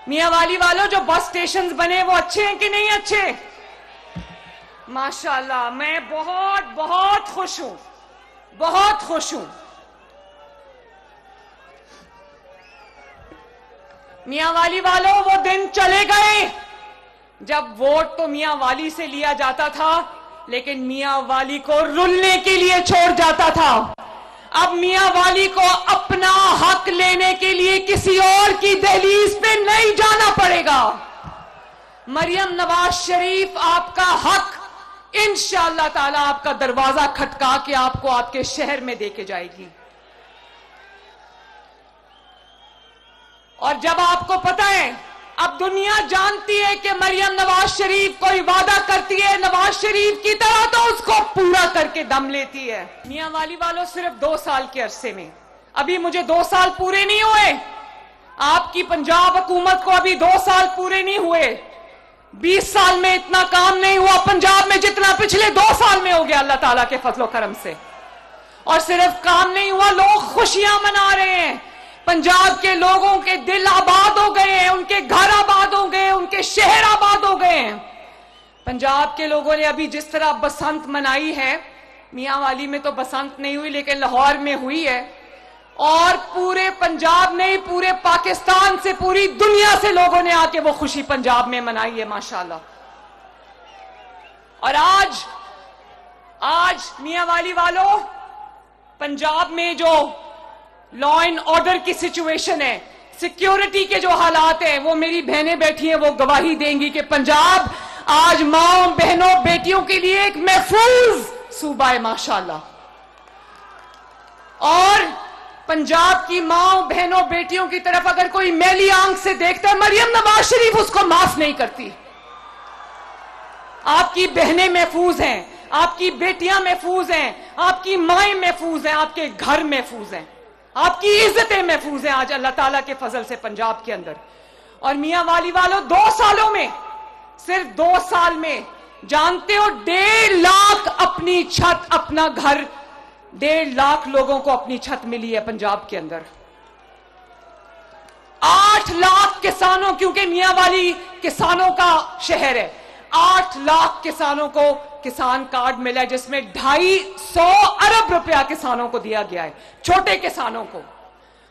मियां वाली वालों, जो बस स्टेशन बने वो अच्छे हैं कि नहीं अच्छे? माशाल्लाह, मैं बहुत बहुत खुश हूं, बहुत खुश हूं। मियां वाली वालों, वो दिन चले गए जब वोट तो मियां वाली से लिया जाता था, लेकिन मियां वाली को रुलने के लिए छोड़ जाता था। अब मियां वाली को अपना हक लेने के लिए किसी और की दहलीज पे नहीं जाना पड़ेगा। मरियम नवाज शरीफ आपका हक इंशाअल्लाह ताला आपका दरवाजा खटका के आपको आपके शहर में देके जाएगी। और जब आपको पता है, अब दुनिया जानती है कि मरियम नवाज शरीफ कोई वादा करती है नवाज शरीफ की तरह तो उसको पूरा करके दम लेती है। मियां वाली वालों, सिर्फ 2 साल के अरसे में, अभी मुझे 2 साल पूरे नहीं हुए, आपकी पंजाब हुकूमत को अभी 2 साल पूरे नहीं हुए। 20 साल में इतना काम नहीं हुआ पंजाब में जितना पिछले 2 साल में हो गया अल्लाह ताला के फजलो करम से। और सिर्फ काम नहीं हुआ, लोग खुशियां मना रहे हैं। पंजाब के लोगों के दिल आबाद हो गए हैं, उनके घर आबाद हो गए, उनके शहर आबाद हो गए हैं। पंजाब के लोगों ने अभी जिस तरह बसंत मनाई है, मियां वाली में तो बसंत नहीं हुई लेकिन लाहौर में हुई है, और पूरे पंजाब नहीं पूरे पाकिस्तान से, पूरी दुनिया से लोगों ने आके वो खुशी पंजाब में मनाई है माशाल्लाह। और आज मियां वाली वालों, पंजाब में जो लॉ एंड ऑर्डर की सिचुएशन है, सिक्योरिटी के जो हालात हैं, वो मेरी बहनें बैठी हैं, वो गवाही देंगी कि पंजाब आज माओ बहनों बेटियों के लिए एक महफूज सूबा है माशाल्लाह। और पंजाब की माओ बहनों बेटियों की तरफ अगर कोई मैली आंख से देखता है, मरियम नवाज शरीफ उसको माफ नहीं करती। आपकी बहनें महफूज हैं, आपकी बेटियां महफूज हैं, आपकी माएं महफूज हैं, आपके घर महफूज हैं, आपकी इज्जतें महफूज हैं आज अल्लाह ताला के फजल से पंजाब के अंदर। और मियां वाली वालों, 2 सालों में, सिर्फ 2 साल में, जानते हो 1.5 लाख अपनी छत, अपना घर, 1.5 लाख लोगों को अपनी छत मिली है पंजाब के अंदर। 8 लाख किसानों, क्योंकि मियां वाली किसानों का शहर है, 8 लाख किसानों को किसान कार्ड मिला है, जिसमें 250 अरब रुपया किसानों को दिया गया है, छोटे किसानों को।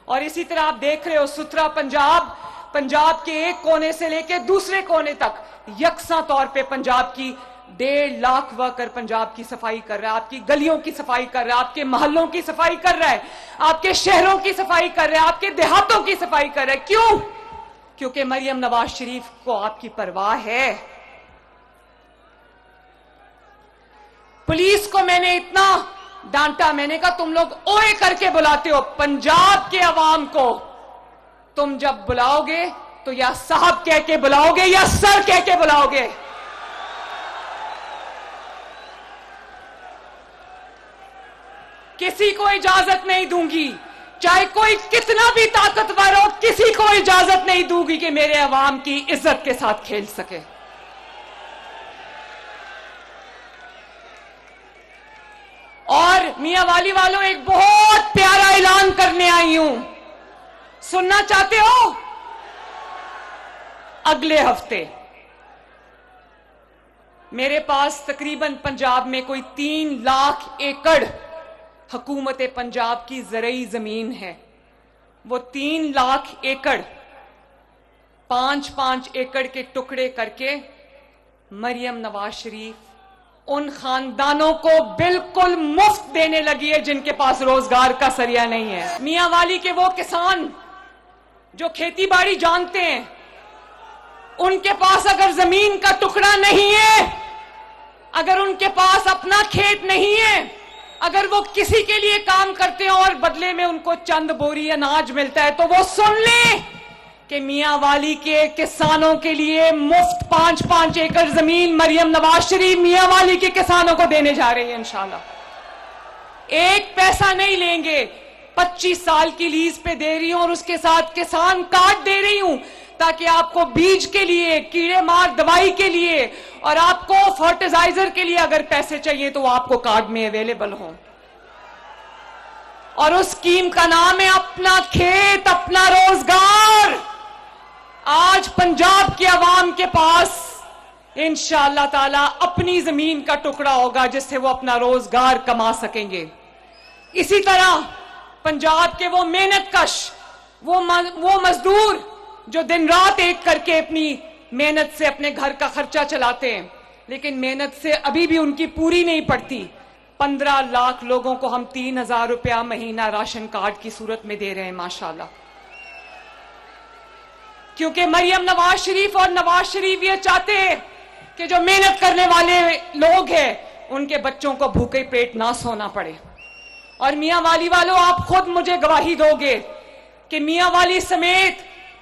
और इसी तरह आप देख रहे हो सुथरा पंजाब, पंजाब के एक कोने से लेकर दूसरे कोने तक यकसा तौर पे पंजाब की 1.5 लाख वर्कर पंजाब की सफाई कर रहा है, आपकी गलियों की सफाई कर रहा है, आपके मोहल्लों की सफाई कर रहा है, आपके शहरों की सफाई कर रहा है, आपके देहातों की सफाई कर रहा है। क्यों? क्योंकि मरियम नवाज शरीफ को आपकी परवाह है। पुलिस को मैंने इतना डांटा, मैंने कहा तुम लोग ओए करके बुलाते हो, पंजाब के अवाम को तुम जब बुलाओगे तो या साहब कह के बुलाओगे या सर कह के बुलाओगे। किसी को इजाजत नहीं दूंगी, चाहे कोई कितना भी ताकतवर हो, किसी को इजाजत नहीं दूंगी कि मेरे अवाम की इज्जत के साथ खेल सके। और मियां वाली वालों, एक बहुत प्यारा ऐलान करने आई हूं, सुनना चाहते हो? अगले हफ्ते मेरे पास तकरीबन पंजाब में कोई 3 लाख एकड़ हुकूमत पंजाब की ज़रई जमीन है। वो 3 लाख एकड़ 5-5 एकड़ के टुकड़े करके मरियम नवाज शरीफ उन खानदानों को बिल्कुल मुफ्त देने लगी है जिनके पास रोजगार का सरिया नहीं है। मियां वाली के वो किसान जो खेती बाड़ी जानते हैं, उनके पास अगर जमीन का टुकड़ा नहीं है, अगर उनके पास अपना खेत नहीं है, अगर वो किसी के लिए काम करते हैं और बदले में उनको चंद बोरी अनाज मिलता है, तो वो सुन ले कि मियां वाली के किसानों के लिए मुफ्त 5-5 एकड़ जमीन मरियम नवाज शरीफ मियां वाली के किसानों को देने जा रही है इंशाल्लाह। एक पैसा नहीं लेंगे, 25 साल की लीज पे दे रही हूं और उसके साथ किसान कार्ड दे रही हूं ताकि आपको बीज के लिए, कीड़े मार दवाई के लिए और आपको फर्टिलाइजर के लिए अगर पैसे चाहिए तो वो आपको कार्ड में अवेलेबल हो। और उस स्कीम का नाम है अपना खेत अपना रोजगार। आज पंजाब के अवाम के पास इंशाअल्लाह ताला अपनी जमीन का टुकड़ा होगा जिससे वो अपना रोजगार कमा सकेंगे। इसी तरह पंजाब के वो मेहनतकश, वो मजदूर जो दिन रात एक करके अपनी मेहनत से अपने घर का खर्चा चलाते हैं, लेकिन मेहनत से अभी भी उनकी पूरी नहीं पड़ती। 15 लाख लोगों को हम 3,000 रुपया महीना राशन कार्ड की सूरत में दे रहे हैं माशाल्लाह। क्योंकि मरियम नवाज शरीफ और नवाज शरीफ ये चाहते हैं कि जो मेहनत करने वाले लोग हैं उनके बच्चों को भूखे पेट ना सोना पड़े। और मियां वाली वालों, आप खुद मुझे गवाही दोगे कि मियां वाली समेत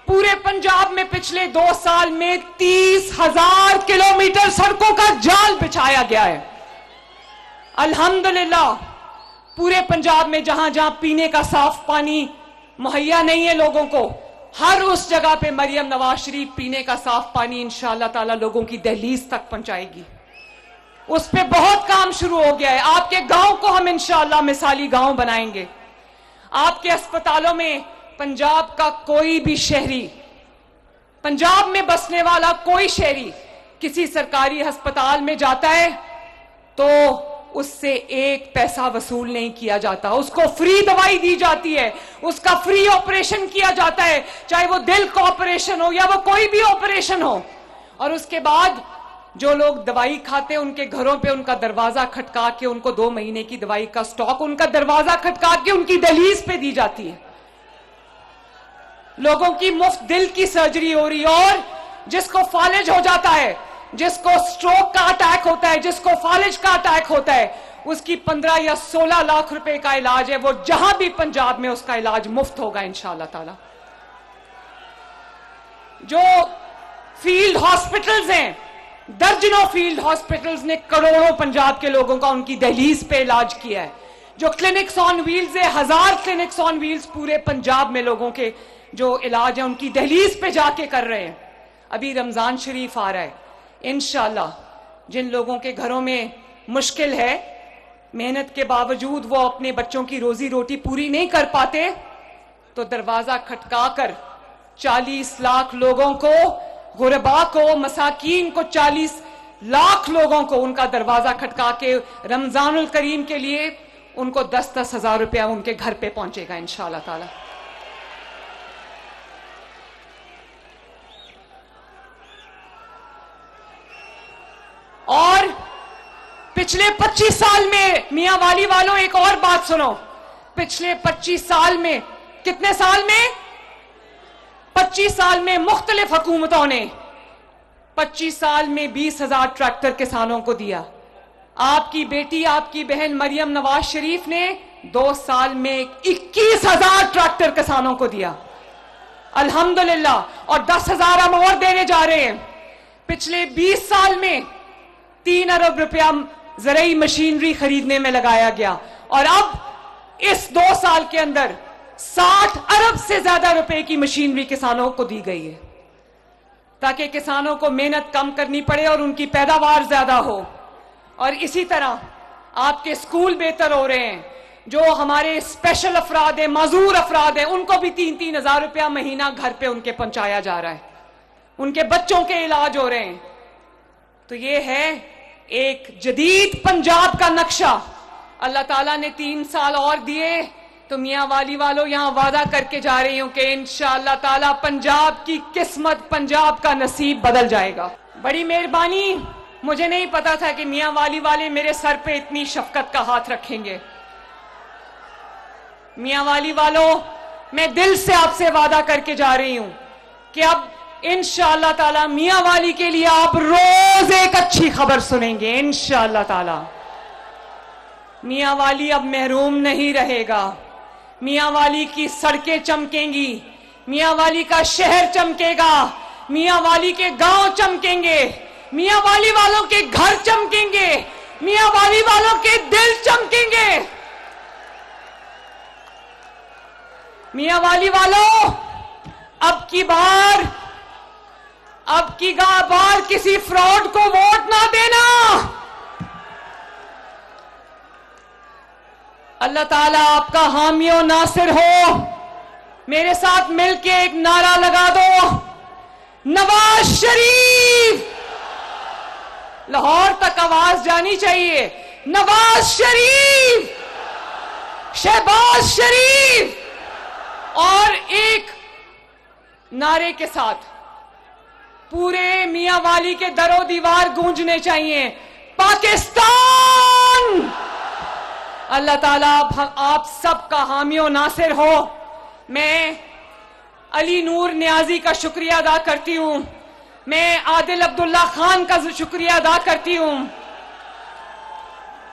पूरे पंजाब में पिछले 2 साल में 30,000 किलोमीटर सड़कों का जाल बिछाया गया है। अल्हम्दुलिल्लाह पूरे पंजाब में जहां जहां पीने का साफ पानी मुहैया नहीं है लोगों को, हर उस जगह पे मरियम नवाज शरीफ पीने का साफ पानी इंशाअल्लाह ताला लोगों की दहलीज तक पहुंचाएगी। उस पे बहुत काम शुरू हो गया है। आपके गांव को हम इंशाअल्लाह मिसाली गांव बनाएंगे। आपके अस्पतालों में पंजाब का कोई भी शहरी, पंजाब में बसने वाला कोई शहरी किसी सरकारी अस्पताल में जाता है तो उससे एक पैसा वसूल नहीं किया जाता, उसको फ्री दवाई दी जाती है, उसका फ्री ऑपरेशन किया जाता है, चाहे वो दिल का ऑपरेशन हो या वो कोई भी ऑपरेशन हो। और उसके बाद जो लोग दवाई खाते हैं उनके घरों पे उनका दरवाजा खटका के उनको 2 महीने की दवाई का स्टॉक उनका दरवाजा खटका के उनकी दहलीज पे दी जाती है। लोगों की मुफ्त दिल की सर्जरी हो रही है। और जिसको फालिज हो जाता है, जिसको स्ट्रोक का अटैक होता है, जिसको फालिज का अटैक होता है, उसकी 15 या 16 लाख रुपए का इलाज है, वो जहां भी पंजाब में उसका इलाज मुफ्त होगा इंशाअल्लाह ताला। जो फील्ड हॉस्पिटल्स हैं, दर्जनों फील्ड हॉस्पिटल्स ने करोड़ों पंजाब के लोगों का उनकी दहलीज पे इलाज किया है। जो क्लिनिक्स ऑन व्हील्स है, 1000 क्लिनिक्स ऑन व्हील्स पूरे पंजाब में लोगों के जो इलाज है उनकी दहलीज पे जाके कर रहे हैं। अभी रमजान शरीफ आ रहा है, इंशाअल्लाह जिन लोगों के घरों में मुश्किल है, मेहनत के बावजूद वो अपने बच्चों की रोजी रोटी पूरी नहीं कर पाते, तो दरवाजा खटकाकर 40 लाख लोगों को, गुरबा को, मसाकीन को, 40 लाख लोगों को उनका दरवाजा खटका के रमजानुल करीम के लिए उनको 10-10 हजार रुपया उनके घर पे पहुंचेगा इंशाअल्लाह ताला। और पिछले 25 साल में मियां वाली वालों एक और बात सुनो, पिछले 25 साल में, कितने साल में, 25 साल में मुख्तलिफ हुकूमतों ने 25 साल में 20,000 ट्रैक्टर किसानों को दिया। आपकी बेटी, आपकी बहन मरियम नवाज शरीफ ने 2 साल में 21,000 ट्रैक्टर किसानों को दिया अल्हम्दुलिल्लाह। और 10,000 हम और देने जा रहे हैं। पिछले 20 साल में 3 अरब रुपया ज़राई मशीनरी खरीदने में लगाया गया और अब इस 2 साल के अंदर 60 अरब से ज्यादा रुपए की मशीनरी किसानों को दी गई है, ताकि किसानों को मेहनत कम करनी पड़े और उनकी पैदावार ज्यादा हो। और इसी तरह आपके स्कूल बेहतर हो रहे हैं। जो हमारे स्पेशल अफराद हैं, माजूर अफराद हैं, उनको भी 3-3 हजार रुपया महीना घर पे उनके पहुंचाया जा रहा है, उनके बच्चों के इलाज हो रहे हैं। तो ये है एक जदीद पंजाब का नक्शा। अल्लाह ताला ने 3 साल और दिए तो मियां वाली वालों यहां वादा करके जा रही हूं कि इंशाअल्लाह ताला पंजाब की किस्मत, पंजाब का नसीब बदल जाएगा। बड़ी मेहरबानी, मुझे नहीं पता था कि मियां वाली वाले मेरे सर पे इतनी शफकत का हाथ रखेंगे। मियां वाली वालों, मैं दिल से आपसे वादा करके जा रही हूं कि अब इंशाअल्लाह ताला मियां वाली के लिए आप रोज एक अच्छी खबर सुनेंगे इंशाअल्लाह ताला। मियां वाली अब महरूम नहीं रहेगा। मियां वाली की सड़कें चमकेंगी, मियां वाली का शहर चमकेगा, मियां वाली के गांव चमकेंगे, मियां वाली वालों के घर चमकेंगे, मियां वाली वालों के दिल चमकेंगे। मियां वाली वालों, अब की बार किसी फ्रॉड को वोट ना देना। अल्लाह ताला आपका हामियो नासिर हो। मेरे साथ मिलके एक नारा लगा दो, शरीफ। लाहौर तक आवाज जानी चाहिए, नवाज शरीफ, शहबाज शरीफ। और एक नारे के साथ पूरे मियां वाली के दरो दीवार गूंजने चाहिए, पाकिस्तान। अल्लाह ताला आप सबका हामियों नासिर हो। मैं अली नूर नियाजी का शुक्रिया अदा करती हूं, मैं आदिल अब्दुल्ला खान का शुक्रिया अदा करती हूं,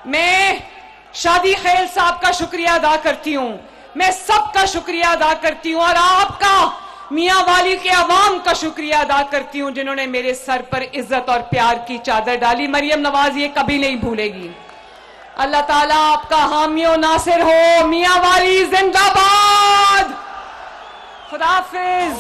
मैं शादी खैल साहब का शुक्रिया अदा करती हूं, मैं सबका शुक्रिया अदा करती हूं और आपका मियां वाली के अवाम का शुक्रिया अदा करती हूं जिन्होंने मेरे सर पर इज्जत और प्यार की चादर डाली। मरियम नवाज ये कभी नहीं भूलेगी। अल्लाह ताला आपका हामियों नासिर हो। मियां वाली जिंदाबाद। खुदा हाफिज।